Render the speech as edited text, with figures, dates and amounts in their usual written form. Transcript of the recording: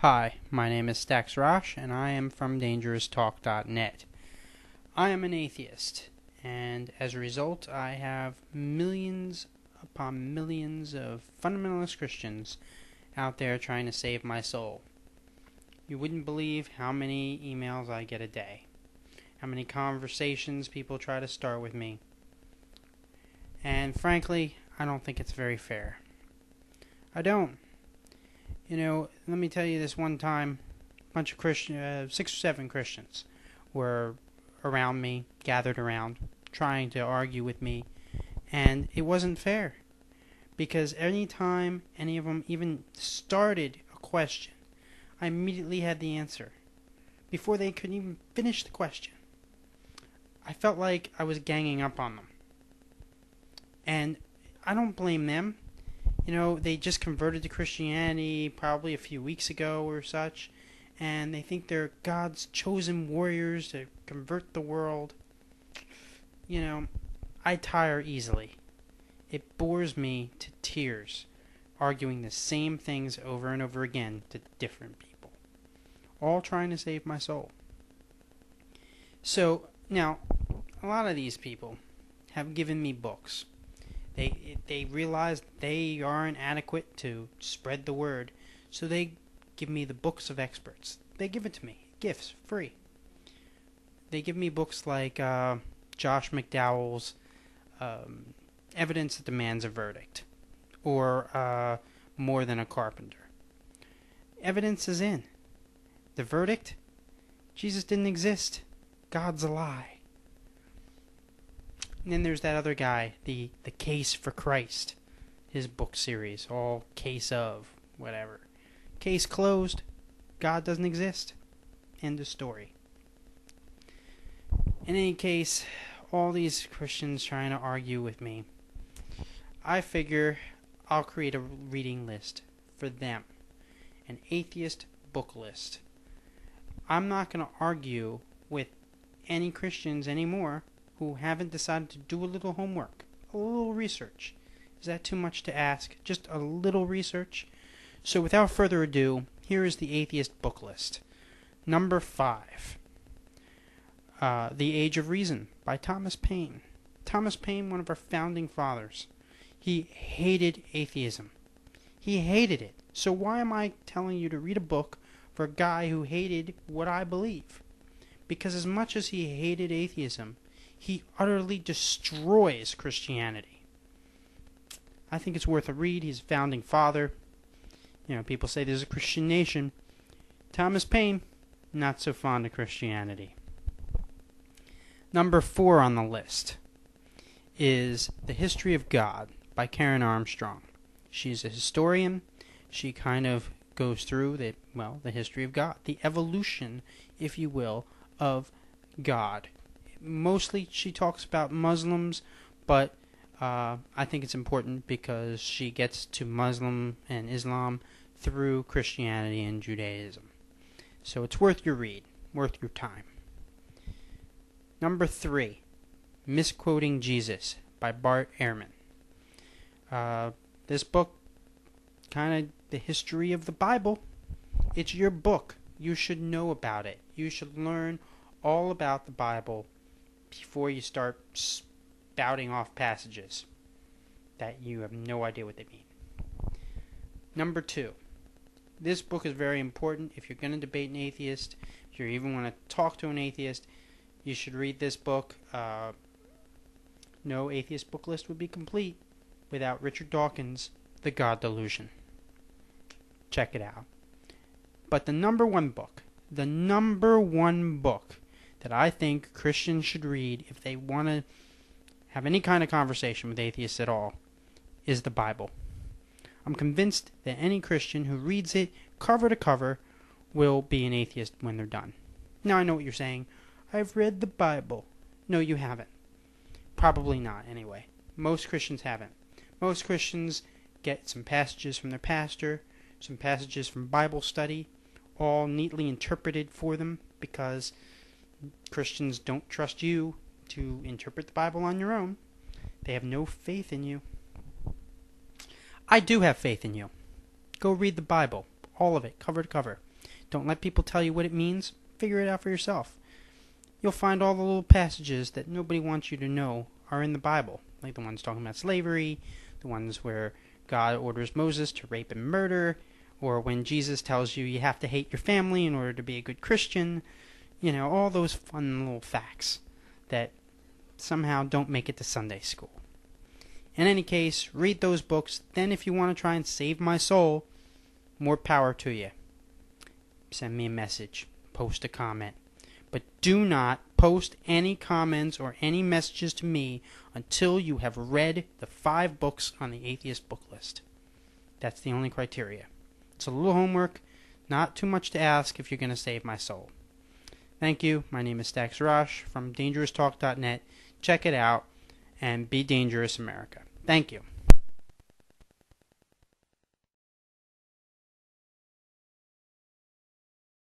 Hi, my name is Stax Rosh, and I am from DangerousTalk.net. I am an atheist, and as a result, I have millions upon millions of fundamentalist Christians out there trying to save my soul. You wouldn't believe how many emails I get a day, how many conversations people try to start with me, and frankly, I don't think it's very fair. I don't. Let me tell you this one time, a bunch of 6 or 7 Christians were around me, gathered around, trying to argue with me, and it wasn't fair. Because any time any of them even started a question, I immediately had the answer, before they could even finish the question. I felt like I was ganging up on them. And I don't blame them. They just converted to Christianity probably a few weeks ago or such, and they think they're God's chosen warriors to convert the world. I tire easily. It bores me to tears, arguing the same things over and over again to different people, all trying to save my soul. So, now, a lot of these people have given me books. They realize they aren't adequate to spread the word, so they give me the books of experts. They give it to me, gifts, free. They give me books like Josh McDowell's Evidence That Demands a Verdict, or More Than a Carpenter. Evidence is in. The verdict? Jesus didn't exist. God's a lie. And then there's that other guy, the Case for Christ, his book series, all case of, whatever. Case closed. God doesn't exist. End of story. In any case, all these Christians trying to argue with me, I figure I'll create a reading list for them, an atheist book list. I'm not going to argue with any Christians anymore who haven't decided to do a little homework, a little research. Is that too much to ask? Just a little research? So without further ado, here is the Atheist Book List. Number 5. The Age of Reason by Thomas Paine. Thomas Paine, one of our founding fathers. He hated atheism. He hated it. So why am I telling you to read a book for a guy who hated what I believe? Because as much as he hated atheism, he utterly destroys Christianity. I think it's worth a read. He's a founding father. People say there's a Christian nation. Thomas Paine, not so fond of Christianity. Number 4 on the list is The History of God by Karen Armstrong. She's a historian. She kind of goes through the history of God, the evolution, if you will, of God. Mostly she talks about Muslims, but I think it's important because she gets to Muslim and Islam through Christianity and Judaism. So it's worth your read, worth your time. Number 3, Misquoting Jesus by Bart Ehrman. This book, kind of the history of the Bible. It's your book. You should know about it. You should learn all about the Bible before you start spouting off passages that you have no idea what they mean. Number 2. This book is very important. If you're going to debate an atheist, if you even want to talk to an atheist, you should read this book. No atheist book list would be complete without Richard Dawkins' The God Delusion. Check it out. But the number one book that I think Christians should read if they want to have any kind of conversation with atheists at all is the Bible. I'm convinced that any Christian who reads it cover to cover will be an atheist when they're done. Now I know what you're saying. I've read the Bible. No, you haven't. Probably not, anyway. Most Christians haven't. Most Christians get some passages from their pastor, some passages from Bible study, all neatly interpreted for them because Christians don't trust you to interpret the Bible on your own. They have no faith in you. I do have faith in you. Go read the Bible, all of it, cover to cover. Don't let people tell you what it means. Figure it out for yourself. You'll find all the little passages that nobody wants you to know are in the Bible, like the ones talking about slavery, the ones where God orders Moses to rape and murder, or when Jesus tells you have to hate your family in order to be a good Christian. You know, all those fun little facts that somehow don't make it to Sunday school. In any case, read those books. Then if you want to try and save my soul, more power to you. Send me a message. Post a comment. But do not post any comments or any messages to me until you have read the 5 books on the Atheist book list. That's the only criteria. It's a little homework, not too much to ask if you're going to save my soul. Thank you. My name is Stax Rosh from DangerousTalk.net. Check it out, and be dangerous, America. Thank you.